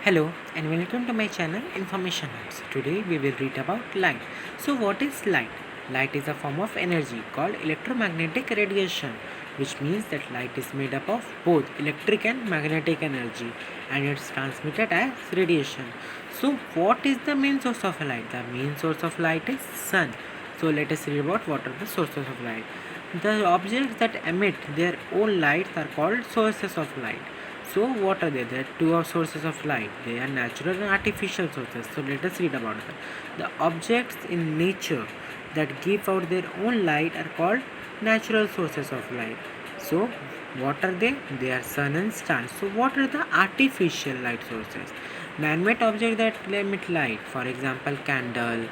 Hello and welcome to my channel Information Hubs. Today we will read about light. So what is light? Light is a form of energy called electromagnetic radiation, which means that light is made up of both electric and magnetic energy and it's transmitted as radiation. So what is the main source of light? The main source of light is sun. So let us read about what are the sources of light. The objects that emit their own light are called sources of light. So what are they? There are two sources of light. They are natural and artificial sources. So let us read about them. The objects in nature that give out their own light are called natural sources of light. So what are they? They are sun and stars. So what are the artificial light sources? Man-made objects that emit light. For example, candle,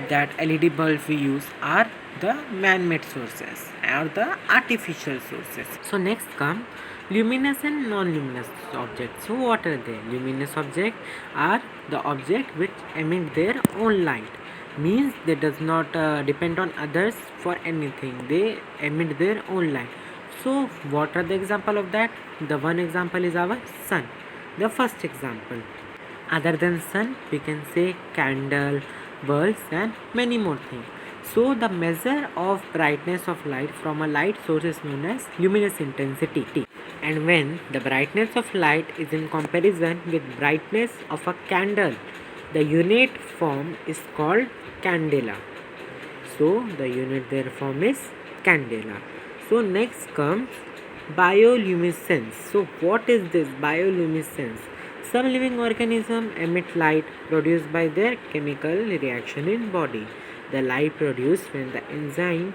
that LED bulb we use are the man-made sources or the artificial sources. So next come luminous and non-luminous objects. So what are they? Luminous objects are the object which emit their own light, means they does not depend on others for anything. They emit their own light. So what are the example of that? The one example is our sun. The first example. Other than sun, we can say candle, bulbs and many more things. So the measure of brightness of light from a light source is known as luminous intensity. And when the brightness of light is in comparison with brightness of a candle, the unit form is called candela. So the unit there form is candela. So next comes bioluminescence. So what is this bioluminescence? Some living organisms emit light produced by their chemical reaction in body. The light produced when the enzyme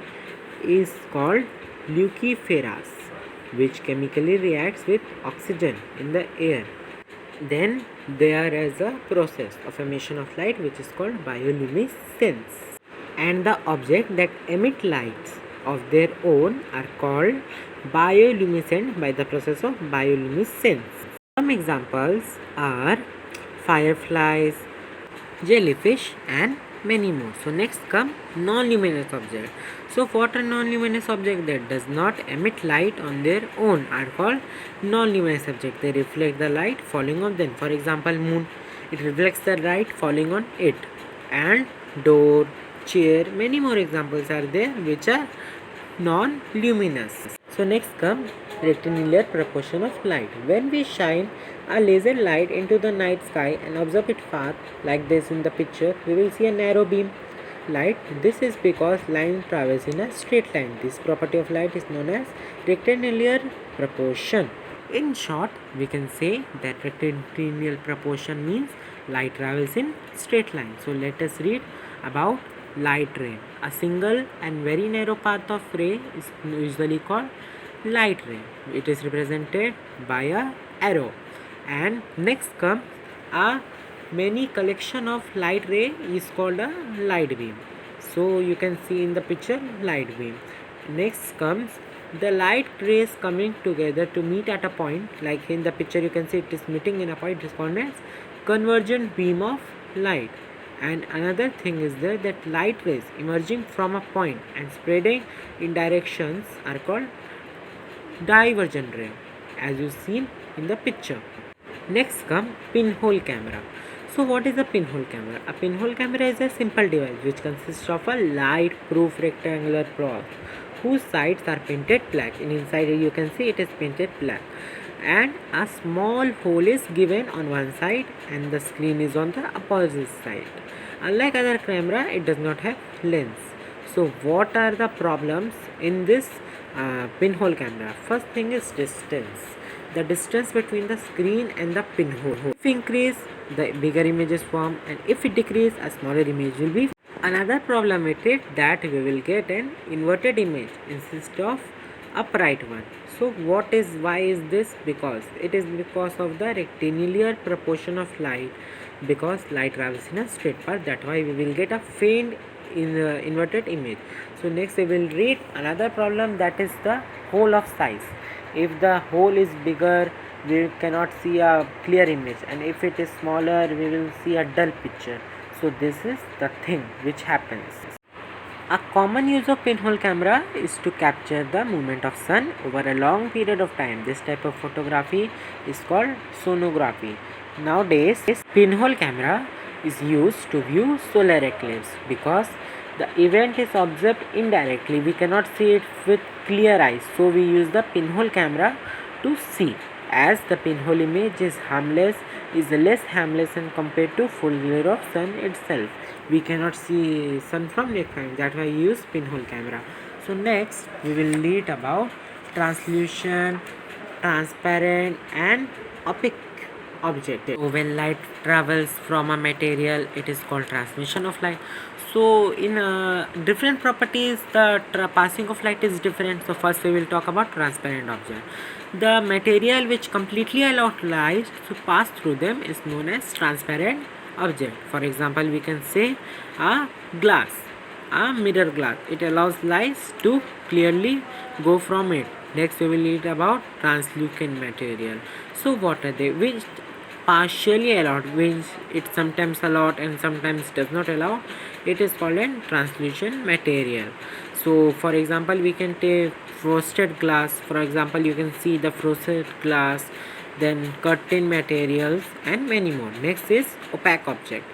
is called luciferase, which chemically reacts with oxygen in the air. Then there is a process of emission of light which is called bioluminescence. And the objects that emit lights of their own are called bioluminescent by the process of bioluminescence. Some examples are fireflies, jellyfish and many more. So next come non-luminous objects. So what are non-luminous objects that does not emit light on their own are called non-luminous objects. They reflect the light falling on them. For example, moon, it reflects the light falling on it. And door, chair, many more examples are there which are non-luminous. So next comes rectilinear proportion of light. When we shine a laser light into the night sky and observe it far, like this in the picture, we will see a narrow beam light. This is because light travels in a straight line. This property of light is known as rectilinear proportion. In short, we can say that rectilinear proportion means light travels in straight line. So let us read about light ray. A single and very narrow path of ray is usually called light ray. It is represented by a arrow. And next comes a many collection of light ray is called a light beam. So you can see in the picture light beam. Next comes the light rays coming together to meet at a point, like in the picture you can see it is meeting in a point. It is called as convergent beam of light. And another thing is there that light rays emerging from a point and spreading in directions are called divergent ray, as you seen in the picture. Next come pinhole camera. So what is a pinhole camera? A pinhole camera is a simple device which consists of a light proof rectangular box whose sides are painted black, and inside you can see it is painted black, and a small hole is given on one side and the screen is on the opposite side. Unlike other camera, it does not have lens. So what are the problems in this pinhole camera? First thing is distance. The distance between the screen and the pinhole. If increase, the bigger images form, and if it decrease, a smaller image will be. Another problem with it that we will get an inverted image instead of upright one. So why is this? Because it is because of the rectilinear proportion of light, because light travels in a straight path. That's why we will get a faint in the inverted image. So next we will read another problem, that is the hole of size. If the hole is bigger, we cannot see a clear image, and if it is smaller, we will see a dull picture. So this is the thing which happens. A common use of pinhole camera is to capture the movement of sun over a long period of time. This type of photography is called sonography. Nowadays, pinhole camera is used to view solar eclipse because the event is observed indirectly. We cannot see it with clear eyes, so we use the pinhole camera to see. As the pinhole image is less harmless and compared to full glare of sun itself. We cannot see sun from near time. That's why we use pinhole camera. So next we will read about translucent, transparent, and opaque object. So when light travels from a material, it is called transmission of light. So in different properties, the passing of light is different. So first we will talk about transparent object. The material which completely allows light to pass through them is known as transparent object. For example, we can say a glass, a mirror glass. It allows light to clearly go from it. Next we will read about translucent material. So what are they? Which partially allowed, which it sometimes allowed and sometimes does not allow, it is called a translucent material. So for example, we can take frosted glass. For example, you can see the frosted glass, then curtain materials, and many more. Next is opaque object.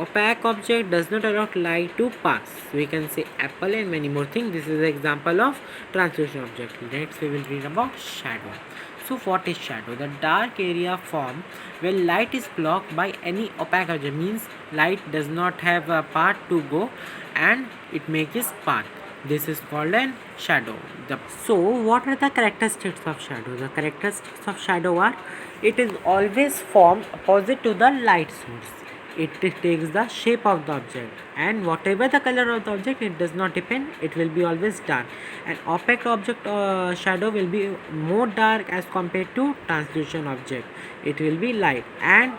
Opaque object does not allow light to pass. We can say apple and many more things. This is an example of translucent object. Next we will read about shadow. So what is shadow? The dark area formed when light is blocked by any opaque object, means light does not have a path to go and it makes its path. This is called a shadow. So what are the characteristics of shadow? The characteristics of shadow are, it is always formed opposite to the light source. It takes the shape of the object, and whatever the color of the object, it does not depend, it will be always dark. An opaque object shadow will be more dark as compared to translucent object, it will be light. And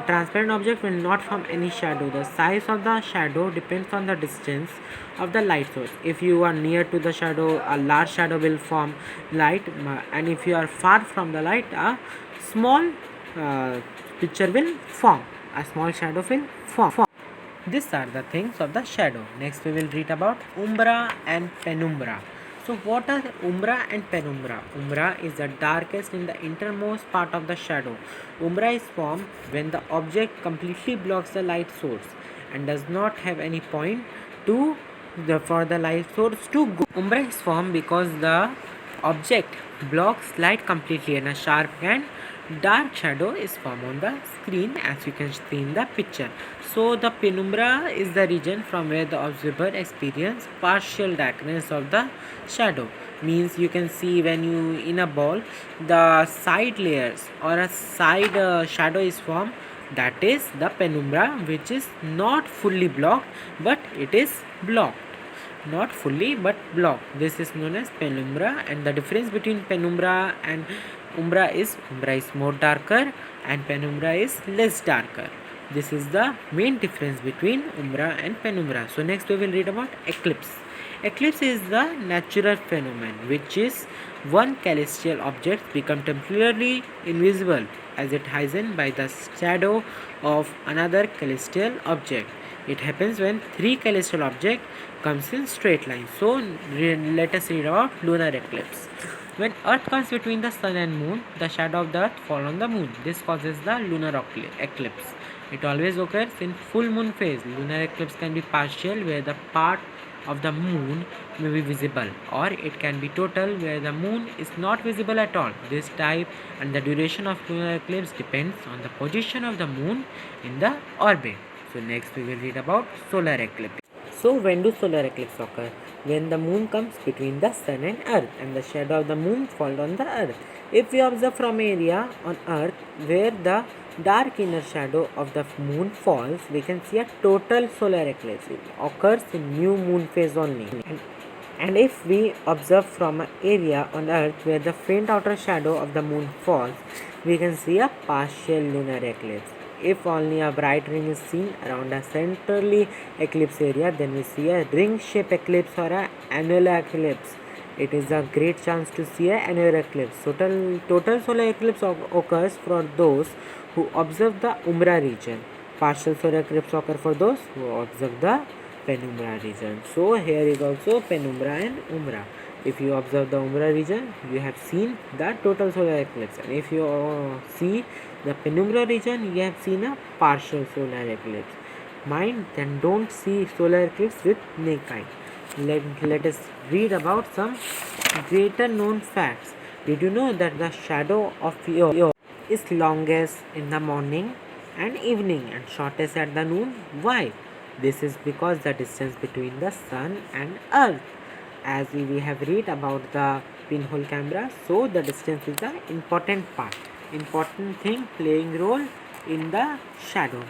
transparent object will not form any shadow. The size of the shadow depends on the distance of the light source. If you are near to the shadow, a large shadow will form light, and if you are far from the light, a small picture will form, a small shadow will form. These are the things of the shadow. Next we will read about umbra and penumbra. So what are umbra and penumbra? Umbra is the darkest in the innermost part of the shadow. Umbra is formed when the object completely blocks the light source and does not have any point to for the light source to go. Umbra is formed because the object blocks light completely and a sharp and dark shadow is formed on the screen, as you can see in the picture. So the penumbra is the region from where the observer experience partial darkness of the shadow. Means you can see when you in a ball, the side layers or a side shadow is formed, that is the penumbra, which is not fully blocked but it is blocked, not fully but blocked. This is known as penumbra. And the difference between penumbra and umbra is more darker and penumbra is less darker. This is the main difference between umbra and penumbra. So next we will read about eclipse. Eclipse is the natural phenomenon which is one celestial object become temporarily invisible as it hides by the shadow of another celestial object. It happens when three celestial objects comes in straight line. So let us read about lunar eclipse. When Earth comes between the sun and moon, the shadow of the Earth falls on the moon. This causes the lunar eclipse. It always occurs in full moon phase. Lunar eclipse can be partial, where the part of the moon may be visible, or it can be total, where the moon is not visible at all. This type and the duration of lunar eclipse depends on the position of the moon in the orbit. So next we will read about solar eclipse. So when do solar eclipse occur? When the moon comes between the sun and earth and the shadow of the moon falls on the earth. If we observe from area on earth where the dark inner shadow of the moon falls, we can see a total solar eclipse. It occurs in new moon phase only. And if we observe from an area on earth where the faint outer shadow of the moon falls, we can see a partial lunar eclipse. If only a bright ring is seen around a centrally eclipse area, then we see a ring-shaped eclipse or an annular eclipse. It is a great chance to see an annular eclipse. Total solar eclipse occurs for those who observe the umbra region. Partial solar eclipse occur for those who observe the penumbra region. So here is also penumbra and umbra. If you observe the umbra region, you have seen the total solar eclipse, and if you see the penumbra region, you have seen a partial solar eclipse. Mind, then don't see solar eclipse with naked eye. Let us read about some greater known facts. Did you know that the shadow of Earth is longest in the morning and evening and shortest at the noon? Why? This is because the distance between the sun and earth. As we have read about the pinhole camera, so the distance is the important part, important thing playing role in the shadow.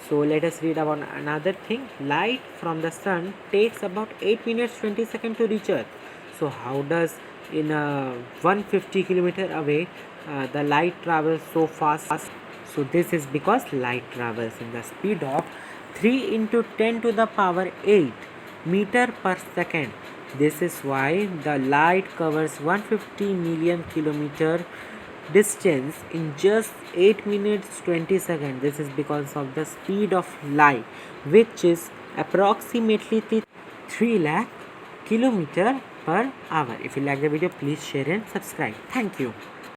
So let us read about another thing. Light from the sun takes about 8 minutes 20 seconds to reach earth. So how does in 150 kilometer away the light travels so fast? So this is because light travels in the speed of 3 into 10 to the power 8 meter per second. This is why the light covers 150 million kilometer distance in just 8 minutes 20 seconds. This is because of the speed of light, which is approximately 3 lakh kilometer per hour. If you like the video, please share and subscribe. Thank you.